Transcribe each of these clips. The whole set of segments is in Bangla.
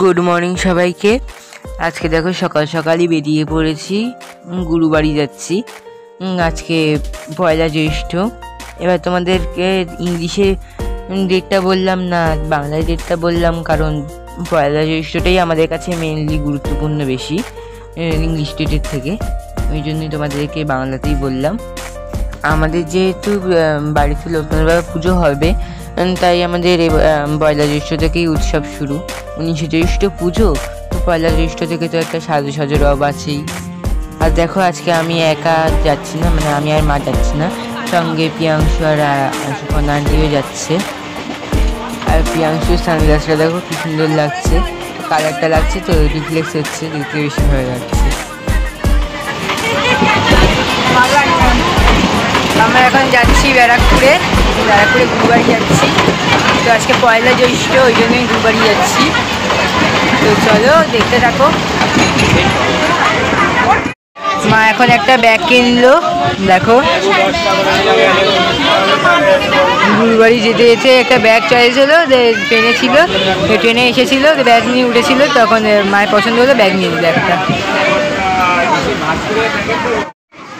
গুড মর্নিং সবাইকে। আজকে দেখো সকাল সকালই বেরিয়ে পড়েছি, গুরুবাড়ি যাচ্ছি। আজকে পয়লা জ্যৈষ্ঠ। এবার তোমাদেরকে ইংলিশে ডেটটা বললাম না, বাংলায় ডেটটা বললাম, কারণ পয়লা জ্যৈষ্ঠটাই আমাদের কাছে মেনলি গুরুত্বপূর্ণ বেশি ইংলিশ ডেটের থেকে। ওই জন্যই তোমাদেরকে বাংলাতেই বললাম। আমাদের যেহেতু বাড়িতে লক্ষ্মীনারায়ণ পুজো হবে, তাই আমাদের পয়লা জ্যৈষ্ঠ থেকেই উৎসব শুরু। 19 জ্যৈষ্ঠ পুজো, তো পয়লা জ্যৈষ্ঠ থেকে তো একটা সাজো রব আছেই। আর দেখো আজকে আমি একা যাচ্ছি না, মানে আমি আর মা যাচ্ছি না, সঙ্গে প্রিয়াংশু আর সুকন্যা আন্টিও যাচ্ছে। আর প্রিয়াংশুর সানগ্লাসটা দেখো কি সুন্দর লাগছে, কালারটা লাগছে তো রিফ্লেক্স হচ্ছে, দেখতে বেশি ভালো লাগছে। আমরা এখন যাচ্ছি ব্যারাকপুরে গুরুবাড়ি যাচ্ছি। তো আজকে পয়লা জ্যৈষ্ঠ, ওই জন্যই গুরুবাড়ি যাচ্ছি। তো চলো দেখতে থাকো। মা এখন একটা ব্যাগ কিনলো, দেখো গুরুবাড়ি যেতে যেতে একটা ব্যাগ চাইছিল, ট্রেনে ছিল, ট্রেনে এসেছিল, ব্যাগ নিয়ে উঠেছিল, তখন মায়ের পছন্দ হলো, ব্যাগ নিয়ে দিল একটা।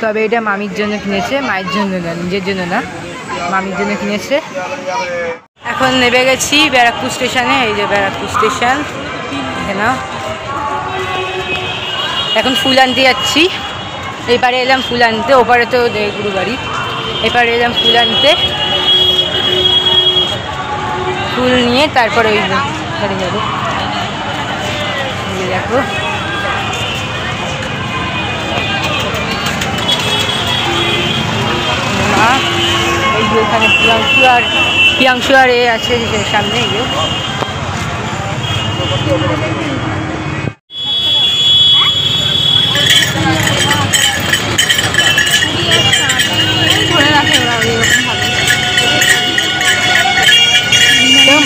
তবে এটা মামির জন্য কিনেছে, মায়ের জন্য না, নিজের জন্য না, মামির জন্য কিনেছে। এখন নেমে গেছি ব্যারাকপুর স্টেশনে। এই যে ব্যারাকপুর স্টেশন, এখানে এখন ফুল আনতে যাচ্ছি। এইপারে এলাম ফুল আনতে, ওপারে তো গুরুবাড়ি, এপারে এলাম ফুল আনতে। ফুল নিয়ে তারপরে ওই ঘরে যাবো। দেখো এই যে এখানে প্রিয়াংশু আর এ আছে সামনে। এই যে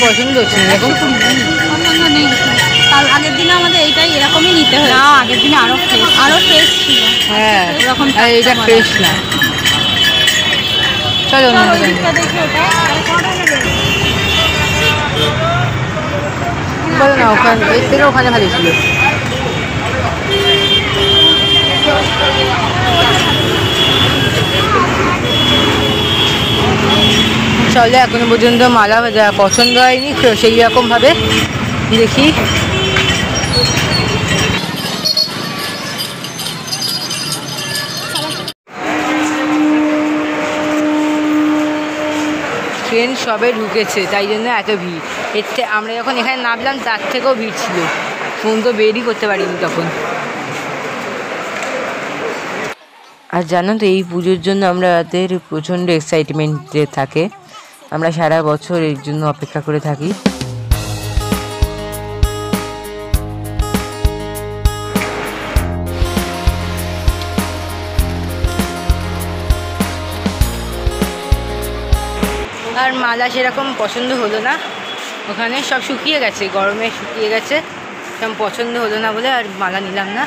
পছন্দ হচ্ছে না, এখন পছন্দ নেই। কাল আগের দিনে আমাদের এইটাই এরকমই নিতে হয়, না আগের দিনে আরো ফ্রেশ ছিল। হ্যাঁ এরকম, আর এটা ফ্রেশ না। চলো বলো না, ওখানে এর থেকে ওখানে ভালো ছিল। চলে এখনো পর্যন্ত মালা যা পছন্দ হয়নি, সেই রকমভাবে দেখি। ট্রেন সবে ঢুকেছে, তাই জন্য এত ভিড়। আমরা যখন এখানে নামলাম তার থেকেও ভিড় ছিল, ফোন তো বেরই করতে পারিনি তখন। আর জানো তো, এই পুজোর জন্য আমাদের প্রচণ্ড এক্সাইটমেন্ট থাকে, আমরা সারা বছর এর জন্য অপেক্ষা করে থাকি। আর মালা সেরকম পছন্দ হলো না, ওখানে সব শুকিয়ে গেছে, গরমে শুকিয়ে গেছে, সেরকম পছন্দ হলো না বলে আর মালা নিলাম না।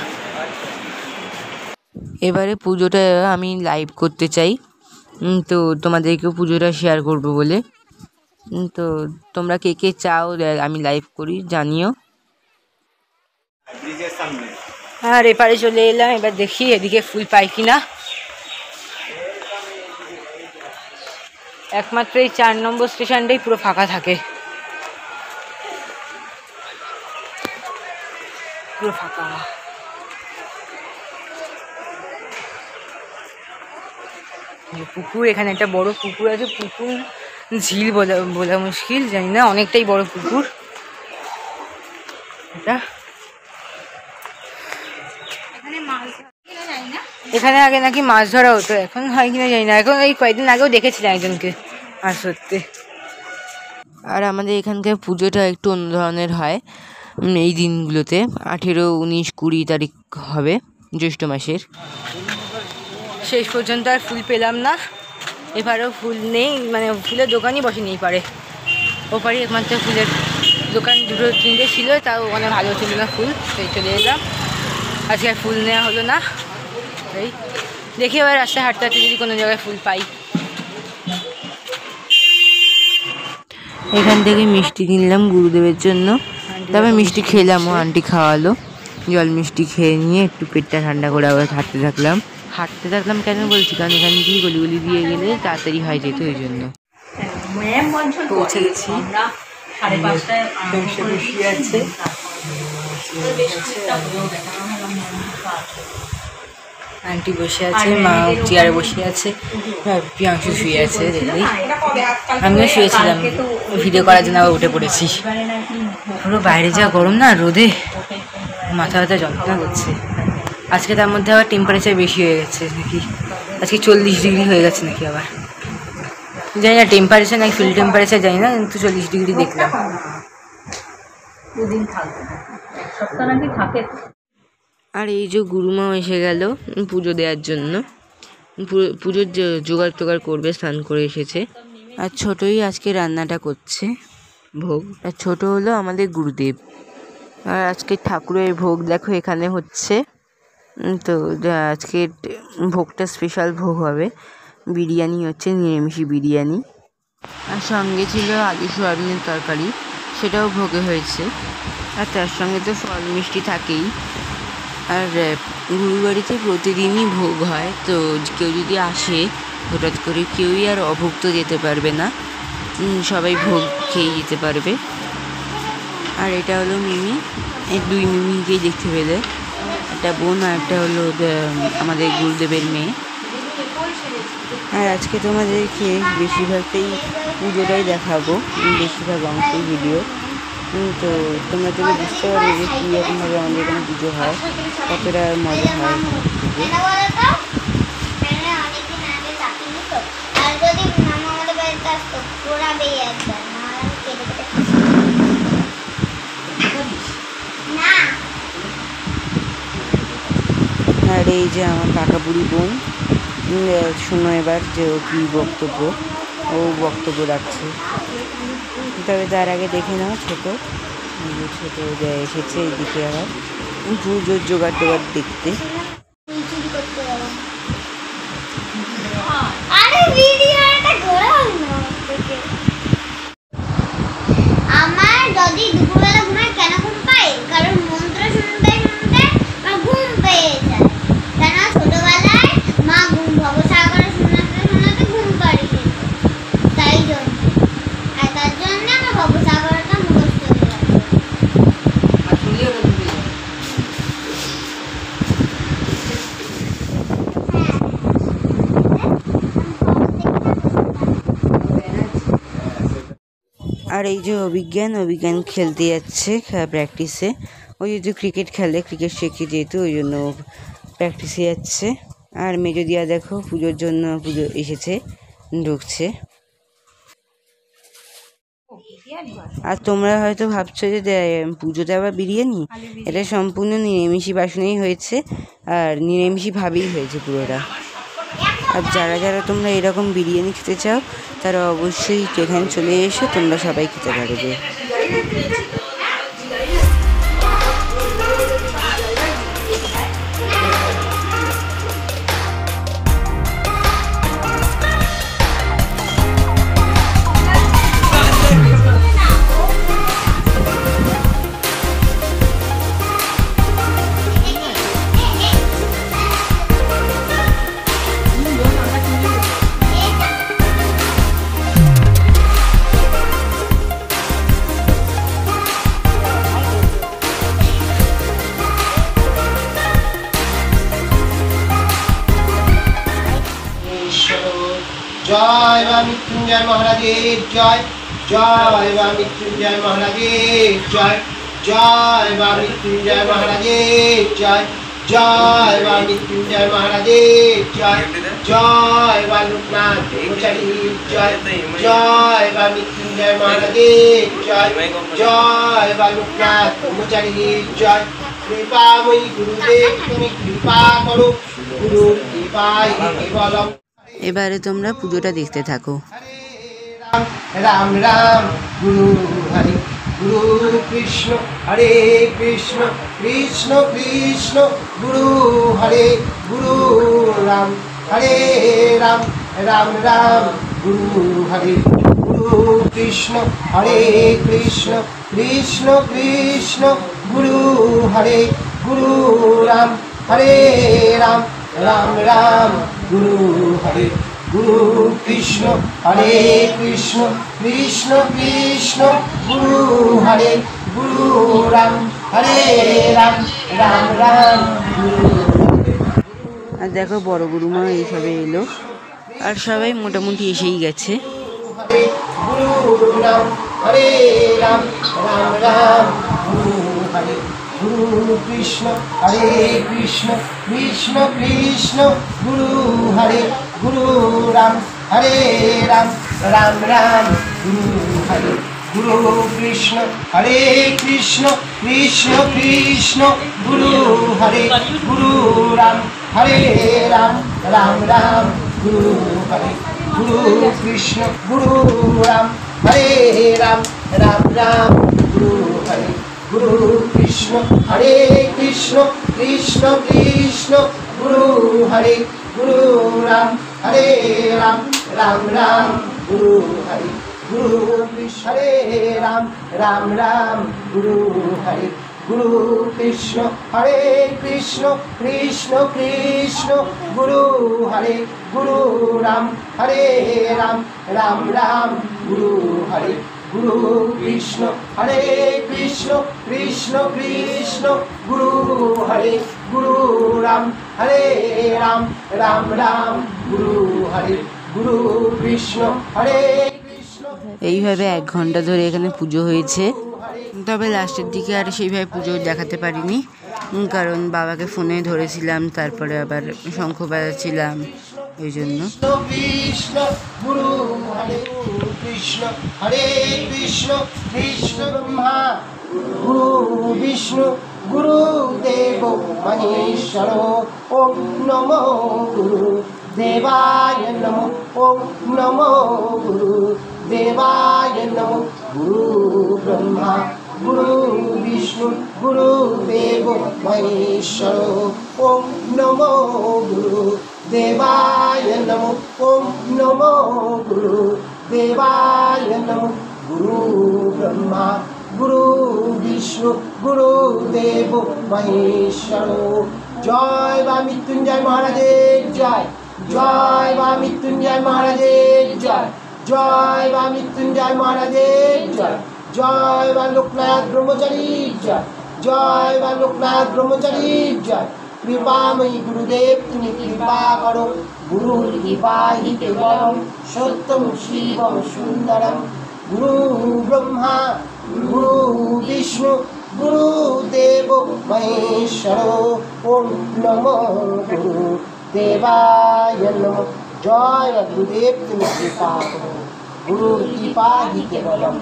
এবারে পুজোটা আমি লাইভ করতে চাই, তো তোমাদেরকেও পুজোটা শেয়ার করব বলে। তো তোমরা কে কে চাও আমি লাইভ করি জানিও। আর এপারে চলে এলাম, এবার দেখি এদিকে ফুল পাই কিনা। একমাত্র এই 4 নম্বর স্টেশনটাই পুরো ফাঁকা থাকে, পুরো ফাঁকা। পুকুর, এখানে একটা বড় পুকুর আছে, পুকুর ঝিল বলা মুশকিল, জানি না, অনেকটাই বড় পুকুর এটা। এখানে আগে নাকি মাছ ধরা হতো, এখন হয় কিনা জানি না, এখন এই কয়েকদিন আগেও দেখেছিলাম একজনকে মাছ ধরতে। আর আমাদের এখানকার পুজোটা একটু অন্য ধরনের হয় এই দিনগুলোতে, 18, 19, 20 তারিখ হবে জ্যৈষ্ঠ মাসের। শেষ পর্যন্ত আর ফুল পেলাম না, এবারেও ফুল নেই, মানে ফুলের দোকানই বসেনি এপারে। ওপারে একমাত্র ফুলের দোকান 2-3টে ছিল, তাও মানে ভালো ছিল না ফুল, তাই চলে এলাম। আজকে আর ফুল নেওয়া হলো না, এই দেখি এবার রাস্তায় হাঁটতে হাঁটতে যদি কোনো জায়গায় ফুল পাই। এখান থেকে মিষ্টি কিনলাম গুরুদেবের জন্য, তবে মিষ্টি খেলামও, আন্টি খাওয়ালো। জল মিষ্টি খেয়ে নিয়ে একটু পেটটা ঠান্ডা করে আবার হাঁটতে থাকলাম কেন বলছি, কারণ এখান দিয়ে গলি দিয়ে গেলে তাড়াতাড়ি হয়ে যেত, ওই জন্য। পৌঁছে গেছি, আন্টি বসে আছে, মা চেয়ারে বসে আছে, প্রিয়াংশু শুয়ে আছে। দেখলি আমিও শুয়েছিলাম, ভিডিও করার জন্য আবার উঠে পড়েছি। পুরো বাইরে যা গরম না, রোদে মাথা ব্যথা যন্ত্রণা করছে। আজকে তার মধ্যে আবার টেম্পারেচার বেশি হয়ে গেছে নাকি, আজকে 40 ডিগ্রি হয়ে গেছে নাকি আবার, জানি না টেম্পারেচার নাকি ফিল টেম্পারেচার জানি না, কিন্তু 40 ডিগ্রি দেখলাম। আর এই যে গুরুমাও এসে গেল পুজো দেওয়ার জন্য, পুজোর জোগাড় টোগাড় করবে, স্নান করে এসেছে। আর ছোটই আজকে রান্নাটা করছে ভোগ, আর ছোট হলো আমাদের গুরুদেব। আর আজকে ঠাকুরের ভোগ দেখো এখানে হচ্ছে, তো আজকে ভোগটা স্পেশাল ভোগ হবে, বিরিয়ানি হচ্ছে, নিরামিষি বিরিয়ানি। আর সঙ্গে ছিল আলু সোয়াবিনের তরকারি, সেটাও ভোগে হয়েছে। আর তার সঙ্গে তো ফল মিষ্টি থাকেই। আর গুরুবাড়িতে প্রতিদিনই ভোগ হয়, তো কেউ যদি আসে হঠাৎ করে, কেউই আর অভুক্ত যেতে পারবে না, সবাই ভোগ খেয়ে যেতে পারবে। আর এটা হলো মিমি, এই 2 মিমিকেই দেখতে পেলে, একটা বোন আর একটা হলো আমাদের গুরুদেবের মেয়ে। আর আজকে তোমাদেরকে বেশিরভাগটাই পুজোটাই দেখাবো, বেশিরভাগ অংশই ভিডিও, তো তোমরা যদি বুঝতে পারবে যে কীরকমভাবে আমাদের এখানে পুজো হয়, কতটা মজা হয় আর এই যে আমার কাকা বুড়ি বোন, শোনো এবার যে ও কী বক্তব্য, ও বক্তব্য রাখছে। তবে তার আগে দেখে নাও ছোটো এসেছে এইদিকে আবার পুজোর জোগাড় টোগাড় দেখতে। আমার যদি দুপুরবেলা ঘুমাই কেন ঘুম পাই, কারণ মন্ত্র শুনতে শুনতে আমার ঘুম পেয়ে যায়। কেন ছোটবেলায় মা ভবসাগর শোনাতে শোনাতে ঘুম পাড়িয়ে দিত, তাই জন্য। আর তার জন্য আমার ভবসাগরটা মুখস্থ হয়ে গেছে। আর এই যে অভিজ্ঞান খেলতে যাচ্ছে প্র্যাকটিসে, ওই যেহেতু ক্রিকেট খেলে, ক্রিকেট শেখে যেহেতু, ওই জন্য প্র্যাকটিসে যাচ্ছে। আর মেজদিয়া দেখো পুজোর জন্য এসেছে, ঢুকছে। আর তোমরা হয়তো ভাবছো যে পুজোতে আবার বিরিয়ানি, এটা সম্পূর্ণ নিরামিষি বাসনেই হয়েছে, আর নিরামিষি ভাবেই হয়েছে পুরোটা। আর যারা তোমরা এরকম বিরিয়ানি খেতে চাও, তারা অবশ্যই এখানে চলে এসে তোমরা সবাই খেতে পারবে। জয় মা মৃত্যুঞ্জয় মহারাজের জয়, জয় মা মৃত্যুঞ্জয় মহারাজের জয়, জয় মা মৃত্যুঞ্জয় মহারাজের জয়, জয় মা মৃত্যুঞ্জয় মহারাজের জয়, জয় মা লোকনাথ ব্রহ্মচারীর জয়, জয় মা মৃত্যুঞ্জয় মহারাজের জয়, জয় মা লোকনাথ ব্রহ্মচারীর জয়। কৃপাময়ী গুরুদেব তুমি কৃপা করো, গুরুর কৃপায় কেবলম। এবারে তোমরা পুজোটা দেখতে থাকো। রাম রাম গুরু হরে, গুরু কৃষ্ণ হরে কৃষ্ণ, কৃষ্ণ কৃষ্ণ গুরু হরে, গুরু রাম হরে রাম, রাম রাম গুরু হরে, গুরু গুরু কৃষ্ণ হরে কৃষ্ণ কৃষ্ণ কৃষ্ণ গুরু হরে গুরু রাম হরে রাম রাম রাম গুরু হরে গুরু কৃষ্ণ হরে কৃষ্ণ কৃষ্ণ কৃষ্ণ গুরু হরে গুরু রাম হরে রাম রাম রাম গুরু। আর দেখো বড় গুরুমা এইভাবে এলো, আর সবাই মোটামুটি এসেই গেছে। হরে গুরু রাম হরে রাম রাম রাম গুরু হরে গুরু কৃষ্ণ হরে কৃষ্ণ কৃষ্ণ কৃষ্ণ গুরু হরে গুরু রাম হরে রাম রাম রাম গুরু হরে গুরু কৃষ্ণ হরে কৃষ্ণ কৃষ্ণ কৃষ্ণ গুরু হরে গুরু রাম হরে রাম রাম রাম গুরু হরে গুরু কৃষ্ণ গুরু রাম হরে রাম রাম রাম গুরু হরে গুরু কৃষ্ণ হরে কৃষ্ণ কৃষ্ণ কৃষ্ণ গুরু হরে গুরু রাম হরে রাম রাম রাম গুরু হরে গুরু কৃষ্ণ হরে রাম রাম রাম গুরু হরে গুরু কৃষ্ণ হরে কৃষ্ণ কৃষ্ণ কৃষ্ণ গুরু হরে গুরু রাম হরে রাম রাম রাম গুরু হরে গুরু কৃষ্ণ হরে কৃষ্ণ কৃষ্ণ কৃষ্ণ গুরু হরে গুরু রাম হরে রাম রাম রাম গুরু হরে গুরু কৃষ্ণ হরে কৃষ্ণ। এইভাবে 1 ঘন্টা ধরে এখানে পুজো হয়েছে, তবে লাস্টের দিকে আর সেইভাবে পুজো দেখাতে পারিনি, কারণ বাবাকে ফোনে ধরেছিলাম, তারপরে আবার শঙ্খ বাজাচ্ছিলাম, এই জন্য। কৃষ্ণ গুরু হরে কৃষ্ণ হরে কৃষ্ণ কৃষ্ণ ব্রহ্মা গুরু বিষ্ণু গুরু দেব মহেশ্বর ওম নমো গুরু দেবায় নমো ওম নমো গুরু দেবায় নমো গুরু ব্রহ্মা গুরু বিষ্ণু গুরু দেব মহেশ্বর ওম নমো গুরু দেবায় নমো ওম নমো গুরু দেবায় নমো গুরু ব্রহ্মা গুরু বিষ্ণু গুরু দেব মহেশ্বর। জয় বা মৃত্যুঞ্জয় মহারাজের জয়, জয় বা মৃত্যুঞ্জয় মহারাজের জয়, জয় বা মৃত্যুঞ্জয় মহারাজের জয়, জয় বা লোকনাথ ব্রহ্মচারীর জয়, জয় বা লোকনাথ ব্রহ্মচারীর জয়। কৃপাময়ী গুরুদেব তুমি কৃপা করো, গুরুর কৃপা হি কেবলম সত্যম শিবম সুন্দরম। গুরু ব্রহ্মা গুরু বিষ্ণু গুরু দেব মহেশ্বর ওম নমো গুরু দেবায় নমঃ। জয় গুরুদেব তুমি কৃপা করো, গুরুর কৃপা হি কেবলম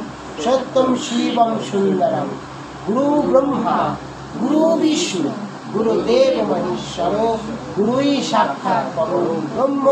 সত্যম শিবম সুন্দরম। গুরু ব্রহ্মা গুরু বিষ্ণু গুরুদেব মহেশ্বর গুরুই সাক্ষাৎ পরম ব্রহ্ম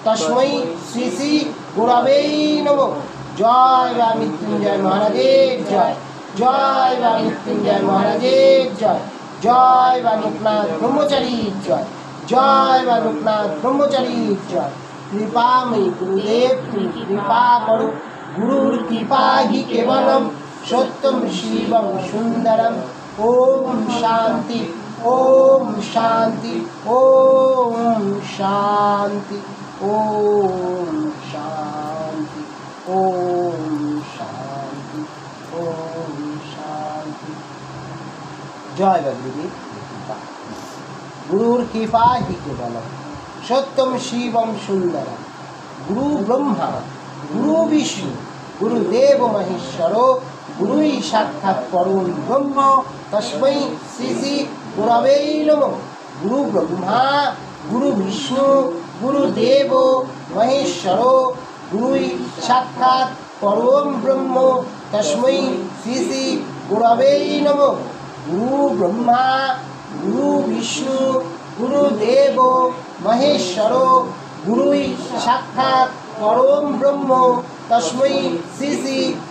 তস্मै শ্রী শ্রী গুরবে নমঃ। জয় বা মৃত্যুঞ্জয় মহারাজের জয়, জয় বা মৃত্যুঞ্জয় মহারাজের জয়, জয় বা লোকনাথ ব্রহ্মচারীর জয়, জয় বা লোকনাথ ব্রহ্মচারীর জয়। কৃপাময়ী গুরুদেব তুমি কৃপা করো, গুরুর কৃপা হি কেবলম সত্যম শিবম সুন্দরম। ওম শান্তি ওম শান্তি ওম শান্তি ওম শান্তি ওম শান্তি ওম শান্তি। জয় গুরুদেব গুরুর কৃপা হি কেবলম সত্যম শিবম সুন্দরম। গুরু ব্রহ্মা গুরু বিষ্ণু গুরুদেব মহেশ্বর গুরুই সাক্ষাৎ পরম ব্রহ্ম তস্मै শ্রী শ্রী গুরবে নমঃ। গুরু ব্রহ্মা গুরু বিষ্ণু গুরুদেব মহেশ্বর গুরুই সাক্ষাৎ পরম ব্রহ্ম তস্मै শ্রী শ্রী গুরবে নমঃ। গুরু ব্রহ্মা গুরু বিষ্ণু গুরুদেব মহেশ্বর গুরুই সাক্ষাৎ পরম ব্রহ্ম তস্मै শ্রী শ্রী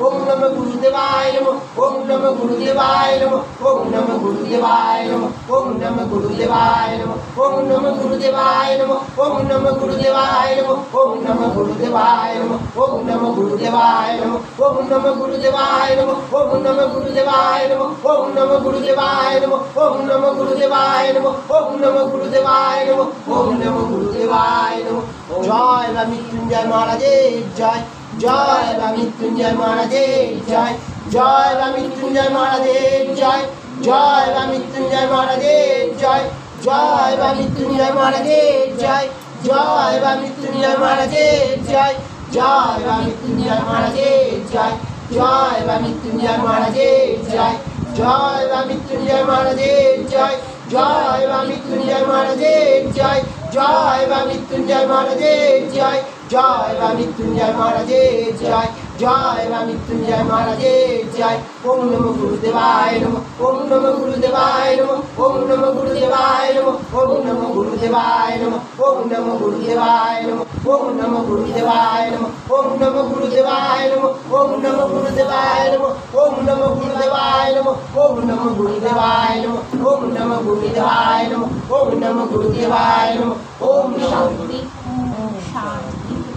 ওম নমো গুরুদেবায় নমঃ ওম নমো গুরুদেবায় নমঃ ওম নমো গুরুদেবায় নমঃ ওম নমো গুরুদেবায় নমঃ ওম নমো গুরুদেবায় নমঃ ওম নমো গুরুদেবায় নমঃ ওম নমো গুরুদেবায় নমঃ ওম নমো গুরুদেবায় নমঃ ওম নমো গুরুদেবায় নমঃ ওম নমো গুরুদেবায় নমঃ ওম নমো গুরুদেবায় নমঃ ওম নমো গুরুদেবায় নমঃ ওম নমো গুরুদেবায় নমঃ ওম নমো গুরুদেবায় নমঃ জয় বা মৃত্যুঞ্জয় মহারাজের জয় জয় বা মৃত্যুঞ্জয় মহারাজের জয় জয় বা মৃত্যুঞ্জয় মহারাজের জয় জয় বা মৃত্যুঞ্জয় মহারাজের জয় জয় বা মৃত্যুঞ্জয় মহারাজের জয় জয় বা মৃত্যুঞ্জয় মহারাজের জয় জয় বা মৃত্যুঞ্জয় মহারাজের জয় জয় বা মৃত্যুঞ্জয় মহারাজের জয় জয় বা মৃত্যুঞ্জয় মহারাজের জয় জয় বা মৃত্যুঞ্জয় মহারাজের জয় জয় বা মৃত্যুঞ্জয় মহারাজের জয় জয় বা মৃত্যুঞ্জয় মহারাজের জয় জয় বা মৃত্যুঞ্জয় মহারাজের জয় ওম নমো গুরুদেবায় নমঃ ওম নমো গুরুদেবায় নমঃ ওম নমো গুরুদেবায় নমঃ ওম নমো গুরুদেবায় নমঃ ওম নমো গুরুদেবায় নমঃ ওম নমো গুরুদেবায় নমঃ ওম নমো গুরুদেবায় নমঃ ওম নমো গুরুদেবায় নমঃ ওম নমো গুরুদেবায় নমঃ ওম নমো গুরুদেবায় নমঃ ওম নমো গুরুদেবায় নমঃ ওম নমো গুরুদেবায় নমঃ ওম শান্তি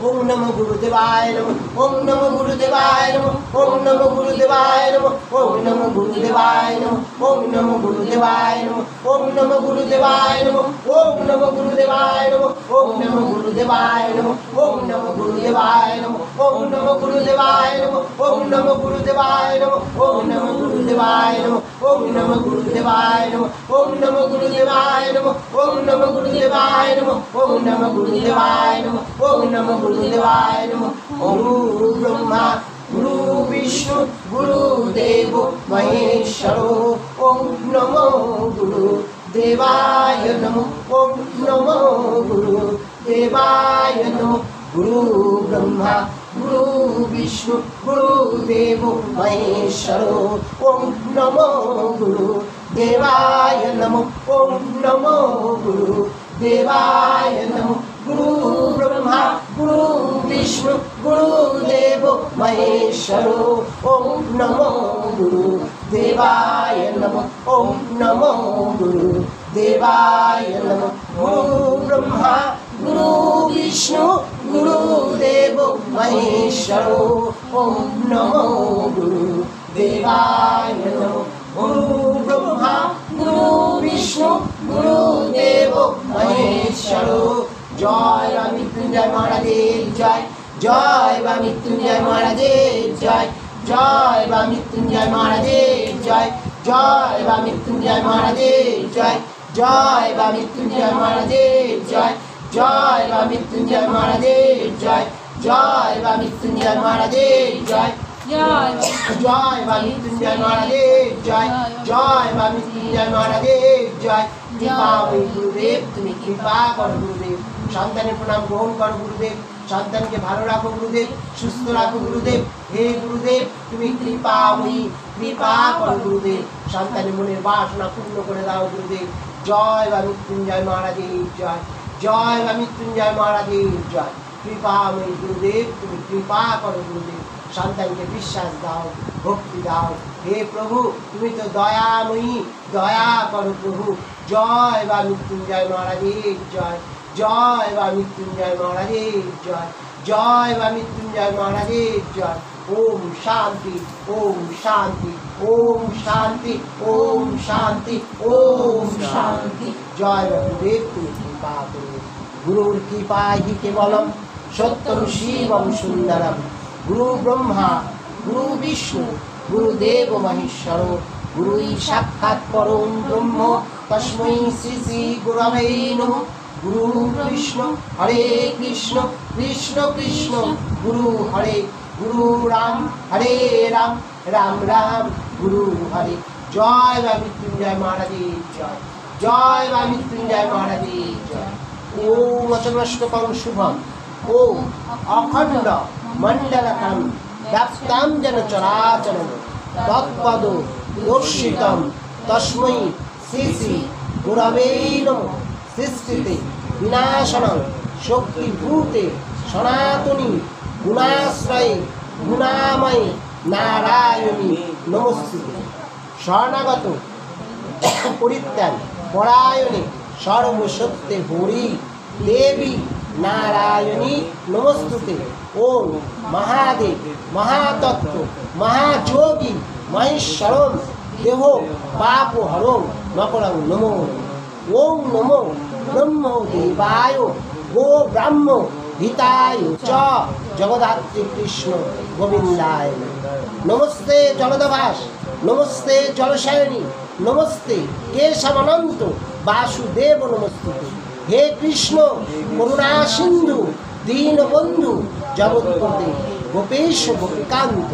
ওম নমো গুরুদেবায় নমঃ ওম নমো গুরুদেবায় নমঃ ওম নমো গুরুদেবায় নমঃ ওম নমো গুরুদেবায় নমঃ ওম নমো গুরুদেবায় নমঃ ওম নমো গুরুদেবায় নমঃ ওম নমো গুরুদেবায় নমঃ ওম নমো গুরুদেবায় নমঃ ওম নমো গুরুদেবায় নমঃ ওম নমো গুরুদেবায় নমঃ ওম নমো গুরুদেবায় নমঃ ওম নমো গুরুদেবায় নমঃ ওম নমো গুরুদেবায় নমঃ ওম নমো গুরুদেবায় নমঃ ওম নমো গুরুদেবায় নমঃ ওম নমো গুরুদেবায় নমঃ ওম নমো গুরুদেবায় নমঃ গুরু ব্রহ্মা গুরু বিষ্ণু গুরুদেব মহেশ্বর ওম নমো গুরু দেবায় নমঃ ওম নমো গুরু দেবায় নমঃ গুরু ব্রহ্মা গুরু বিষ্ণু গুরুদেব মহেশ্বর ওম নমো গুরু দেবায় নমঃ ওম নমো গুরু দেবায় নমঃ গুরু ব্রহ্মা গুরু বিষ্ণু গুরুদেব মহেশ্বর ওম নমো গুরু দেবায় নমঃ ওম নমো গুরু দেবায় নমঃ গুরু ব্রহ্মা গুরু বিষ্ণু গুরুদেব মহেশ্বর ওম নমো গুরু দেবায় নমঃ গুরু ব্রহ্মা গুরু বিষ্ণু গুরুদেব মহেশ্বর জয় বা মৃত্যুঞ্জয় মহারাজের জয় জয় বা মৃত্যুঞ্জয় মহারাজের জয় জয় বা মৃত্যুঞ্জয় মহারাজের জয় জয় বা মৃত্যুঞ্জয় মহারাজের জয় জয় বা মৃত্যুঞ্জয় মহারাজের জয় জয় বা মৃত্যুঞ্জয় মহারাজের জয় জয় বা মৃত্যুঞ্জয় মহারাজের জয় জয় বা মৃত্যুঞ্জয় মহারাজের জয় জয় বা মৃত্যুঞ্জয় মহারাজের জয় কৃপা ওই গুরুদেব তুমি কৃপা করো গুরুদেব সন্তানের প্রণাম গ্রহণ করো গুরুদেব সন্তানকে ভালো রাখো গুরুদেব সুস্থ রাখো গুরুদেব হে গুরুদেব তুমি কৃপা ওই কৃপা করো গুরুদেব সন্তানের মনের বাসনা পূর্ণ করে দাও গুরুদেব জয় বা মৃত্যুঞ্জয় মহারাজের জয় জয় বা মৃত্যুঞ্জয় মহারাজের জয় কৃপা ওই গুরুদেব তুমি কৃপা করো গুরুদেব সন্তানকে বিশ্বাস দাও ভক্তি দাও হে প্রভু তুমি তো দয়াময়ী দয়া করো প্রভু জয় বা মৃত্যুঞ্জয় মহারাজের জয় জয় বা মৃত্যুঞ্জয় মহারাজের জয় জয় বা মৃত্যুঞ্জয় মহারাজের জয় ওম শান্তি ওম শান্তি ওম শান্তি ওম শান্তি ওম শান্তি জয় বা গুরুদেব তুমি কৃপা করো গুরুর কৃপায় হি কেবলম সত্যম শিবম সুন্দরম গুরু ব্রহ্মা গুরু বিষ্ণু গুরুদেব মহেশ্বর গুরুই সাক্ষাৎ পরম ব্রহ্ম তস্मै শ্রী শ্রী গুরবে নমঃ গুরু কৃষ্ণ হরে কৃষ্ণ কৃষ্ণ কৃষ্ণ গুরু হরে গুরু রাম হরে রাম রাম রাম গুরু হরে জয় বা মৃত্যুঞ্জয় মহারাজের জয় জয় বা মৃত্যুঞ্জয় মহারাজের জয় ওম অচমষ্টকং শুভম ওম অখণ্ড মণ্ডলকম ব্যাপ্তাম যেন চরাচরম তৎপদ দর্শিতম তস্मै শ্রী শ্রী গুরবে নমঃ সৃষ্টিতে বিনাশনং শক্তিভূতে সনাতনী গুণাশ্রয়ে গুণাময়ে নারায়ণী নমস্তুতে। শরণাগত পরিত্রাণ পরায়ণে সর্বসত্যে হরি দেবী নারায়ণী নমস্তুতে। ওম মহাদেব মহাতত্ত্ব মহাযোগী মহেশ্বরম দেহ পাপহরং মকরং নমো। ওম নমো ব্রহ্ম দেবায় গো ব্রাহ্ম হিতায় চ জগদ্ধাত্রী কৃষ্ণ গোবিন্দায় নমস্তে। জলদভাস নমস্তে জলশয়নী নমস্তে কেশবানন্ত বাসুদেব নমস্তুতে। হে কৃষ্ণ করুণা সিন্ধু দীনবন্ধু জগৎপতে গোপেশ গোপীকান্ত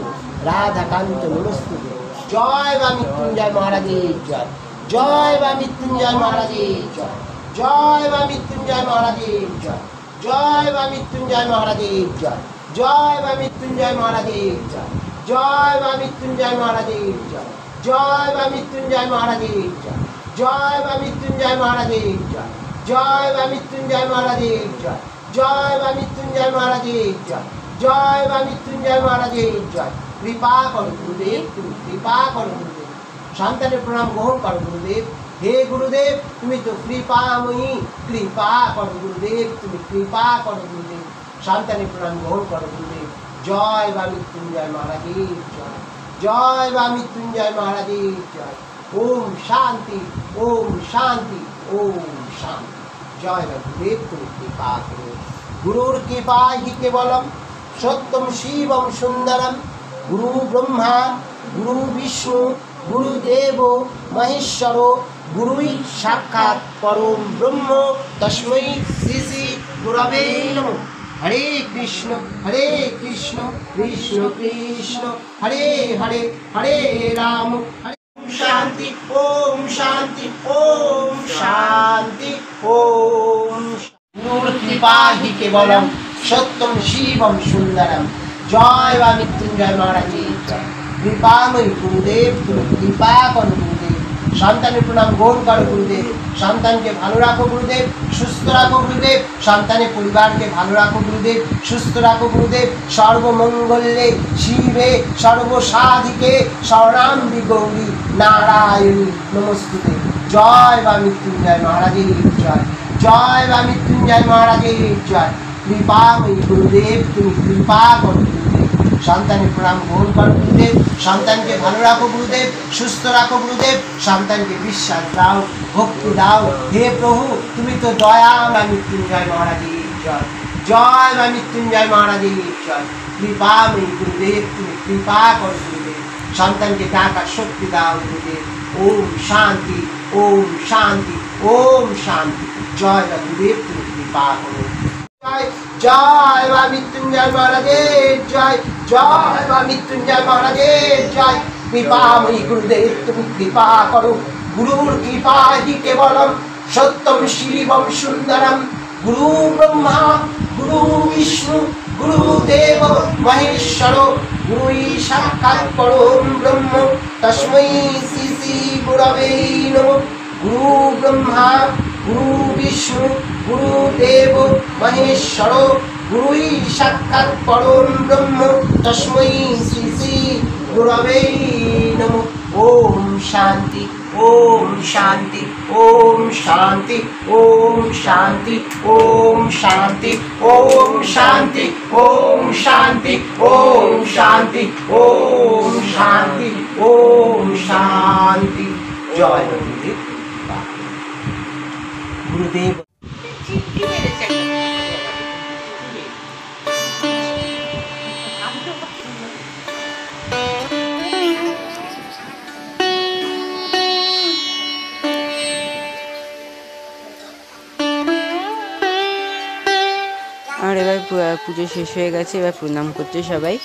রাধাকান্ত নমস্তুতে। জয় বা মৃত্যুঞ্জয় মহারাজের জয়। জয় বা মৃত্যুঞ্জয় মহারাজের জয়। জয় বা মৃত্যুঞ্জয় মহারাজের জয়। জয় বা মৃত্যুঞ্জয় মহারাজের জয়। জয় বা মৃত্যুঞ্জয় মহারাজের জয়। জয় বা মৃত্যুঞ্জয় মহারাজের জয়। জয় বা মৃত্যুঞ্জয় মহারাজের জয়। জয় বা মৃত্যুঞ্জয় মহারাজের জয়। জয় বা মৃত্যুঞ্জয় মহারাজের জয়। জয় বা মৃত্যুঞ্জয় মহারাজের জয়। জয় বা মৃত্যুঞ্জয় মহারাজের জয়। কৃপা করো গুরুদেব, তুমি কৃপা করো গুরুদেব। সন্তানের প্রণাম গ্রহণ করো গুরুদেব। হে গুরুদেব তুমি তো কৃপাময়ী, কৃপা করো গুরুদেব, তুমি কৃপা করো গুরুদেব। সন্তানের প্রণাম গ্রহণ করো গুরুদেব। জয় বা মৃত্যুঞ্জয় মহারাজের জয়। জয় বা মৃত্যুঞ্জয় মহারাজের জয়। ওম শান্তি, ওম শান্তি, ওম শান্তি। জয় বা গুরুদেব তুমি কৃপা করো। গুরুর কৃপা হি কেবলম সত্যম শিবম সুন্দরম। গুরু ব্রহ্মা গুরু বিষ্ণু গুরুদেব মহেশ্বর গুরুই সাক্ষাৎ পরম ব্রহ্ম তস্मै শ্রী শ্রী গুরবে নমঃ। হরে কৃষ্ণ কৃষ্ণ কৃষ্ণ হরে হরে হরে রাম হরে শান্তি ওম শান্তি ওম শান্তি ওম। গুরুর কৃপা হি কেবলম সত্যম শিবম সুন্দরম। জয় বা মৃত্যুঞ্জয় মহারাজের জয়। কৃপাময়ী গুরুদেব তুমি কৃপা করো গুরুদেব। সন্তানের প্রণাম গ্রহণ করো গুরুদেব। সন্তানকে ভালো রাখো গুরুদেব, সুস্থ রাখো গুরুদেব। সন্তানের পরিবারকে ভালো রাখো গুরুদেব, সুস্থ রাখো গুরুদেব। সর্বমঙ্গলে শিবে সর্বসাধিকে শরণাম্বি গৌরী নারায়ণী নমস্তুতে। জয় বা মৃত্যুঞ্জয় মহারাজের জয়। জয় বা মৃত্যুঞ্জয় মহারাজের জয়। কৃপাময়ী গুরুদেব তুমি কৃপা করো গুরুদেব। সন্তানের প্রণাম গ্রহণ করো গুরুদেব। সন্তানকে ভালো রাখো গুরুদেব, সুস্থ রাখো গুরুদেব। সন্তানকে বিশ্বাস দাও, ভক্তি দাও। হে প্রভু তুমি তো দয়া বা মৃত্যুঞ্জয় মহারাজের জয়। জয় বা মৃত্যুঞ্জয় মহারাজের জয়। কৃপাময়ী গুরুদেব তুমি কৃপা করো গুরুদেব। সন্তানকে ডাকার শক্তি দাও গুরুদেব। ওম শান্তি, ওম শান্তি, ওম শান্তি। জয় বা গুরুদেব তুমি কৃপা করো। জয় বা মৃত্যুঞ্জয় মহারাজের জয়। জয় বা মৃত্যুঞ্জয় মহারাজের জয়। কৃপাময়ী গুরুদেব তুমি কৃপা করো। গুরুর কৃপা হি কেবলম সত্যম শিবম সুন্দরম। গুরু ব্রহ্মা গুরু বিষ্ণু গুরুদেব মহেশ্বর গুরুই সাক্ষাৎ পরম ব্রহ্ম তস্मै শ্রী শ্রী গুরবে নমঃ। গুরু ব্রহ্মা গুরু বিষ্ণু গুরুদেব মহেশ্বর গুরুই সাক্ষাৎ পরম ব্রহ্ম তস্मै শ্রী শ্রী গুরবে নমঃ। ওম শান্তি, ওম শান্তি, ওম শান্তি, ওম শান্তি, ওম শান্তি, ওম শান্তি, ওম শান্তি, ওম শান্তি, ওম শান্তি, ওম শান্তি। জয় গুরুদেব। গুরুদেব আর এবার পুজো শেষ হয়ে গেছে, এবার প্রণাম করছে সবাই।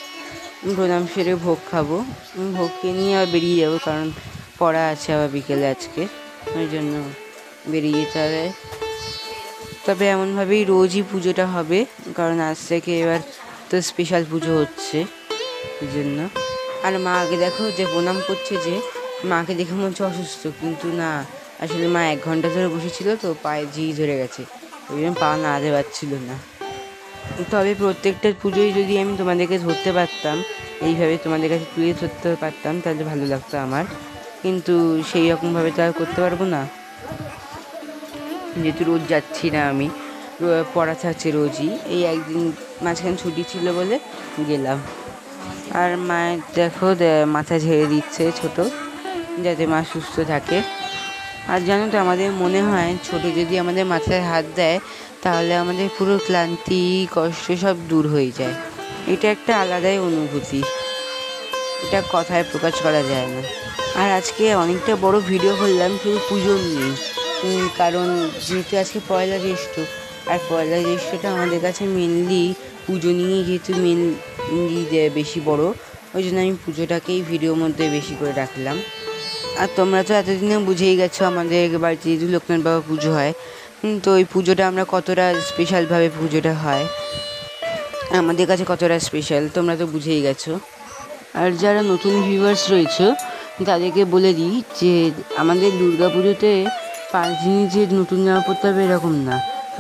প্রণাম সেরে ভোগ খাবো, ভোগ খেয়ে নিয়ে আবার বেরিয়ে যাবো, কারণ পড়া আছে আবার বিকেলে আজকে, ওই জন্য বেরিয়ে যেতে হবে। তবে এমনভাবেই রোজই পুজোটা হবে, কারণ আজ থেকে এবার তো স্পেশাল পুজো হচ্ছে ওই জন্য। আর মা আগে দেখো যে প্রণাম করছে, যে মাকে দেখে মনে হচ্ছে অসুস্থ, কিন্তু না, আসলে মা 1 ঘন্টা ধরে বসেছিল তো পায়ে ঝি ধরে গেছে, ওই জন্য পা নাড়াতে পারছিল না। তবে প্রত্যেকটা পুজোয় যদি আমি তোমাদেরকে ধরতে পারতাম এইভাবে তোমাদের কাছে তুলে ধরতে পারতাম তাহলে ভালো লাগতো আমার, কিন্তু সেই রকমভাবে তো আর করতে পারবো না, যেহেতু রোজ যাচ্ছি না আমি, পড়া থাকছে রোজই, এই একদিন মাঝখানে ছুটি ছিল বলে গেলাম। আর মায়ের দেখো মাথা ঝেড়ে দিচ্ছে ছোট, যাতে মা সুস্থ থাকে। আর জানো তো আমাদের মনে হয় ছোট যদি আমাদের মাথায় হাত দেয় তাহলে আমাদের পুরো ক্লান্তি কষ্ট সব দূর হয়ে যায়। এটা একটা আলাদাই অনুভূতি, এটা কথায় প্রকাশ করা যায় না। আর আজকে অনেকটা বড় ভিডিও করলাম শুধু পুজো নিয়েই, কারণ যেহেতু আজকে পয়লা জ্যৈষ্ঠ, আর পয়লা জ্যৈষ্ঠটা আমাদের কাছে মেনলি পুজো নিয়েই যেহেতু মেনলি বেশি বড়, ওই জন্য আমি পুজোটাকেই ভিডিওর মধ্যে বেশি করে রাখলাম। আর তোমরা তো এতদিনে বুঝেই গেছো আমাদের বাড়িতে যেহেতু লোকনাথ বাবা পুজো হয়, তো ওই পুজোটা আমরা কতটা স্পেশালভাবে পুজোটা হয় আমাদের কাছে কতটা স্পেশাল তোমরা তো বুঝেই গেছো। আর যারা নতুন ভিউয়ার্স রয়েছে তাদেরকে বলে দিই যে আমাদের দুর্গা পুজোতে 5 দিনই যে নতুন জামা পরতে হবে এরকম না,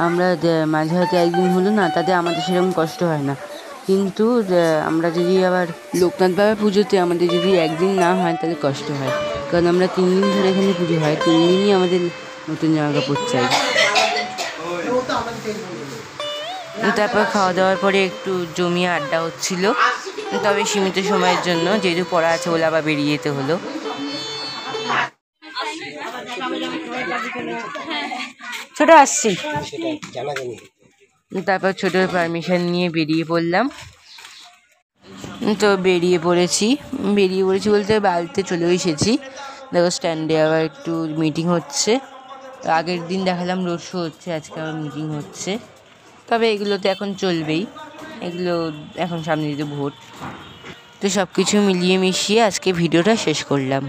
আমরা মাঝে হাতে একদিন হলো না তাতে আমাদের সেরকম কষ্ট হয় না, কিন্তু আমরা যদি আবার লোকনাথ বাবার পুজোতে আমাদের যদি একদিন না হয় তাহলে কষ্ট হয়, কারণ আমরা 3 দিন ধরে এখানে পুজো হয়, 3 দিনই আমাদের নতুন জামা কাপড় চাই। তারপর খাওয়া দাওয়ার পরে একটু জমিয়ে আড্ডা হচ্ছিল, তবে সীমিত সময়ের জন্য, যেহেতু পড়া আছে বলে আবার বেরিয়ে যেতে হলো। ছোট আসছি, তারপর ছোটোর পারমিশন নিয়ে বেরিয়ে পড়লাম। তো বেরিয়ে পড়েছি বলতে বাড়িতে চলে এসেছি। দেখো স্ট্যান্ডে আবার একটু মিটিং হচ্ছে, আগের দিন দেখালাম রোড শো হচ্ছে, আজকে আবার মিটিং হচ্ছে, তবে এগুলো তো এখন চলবেই, এগুলো এখন সামনে দিতে ভোট, তো সব কিছু মিলিয়ে মিশিয়ে আজকে ভিডিওটা শেষ করলাম।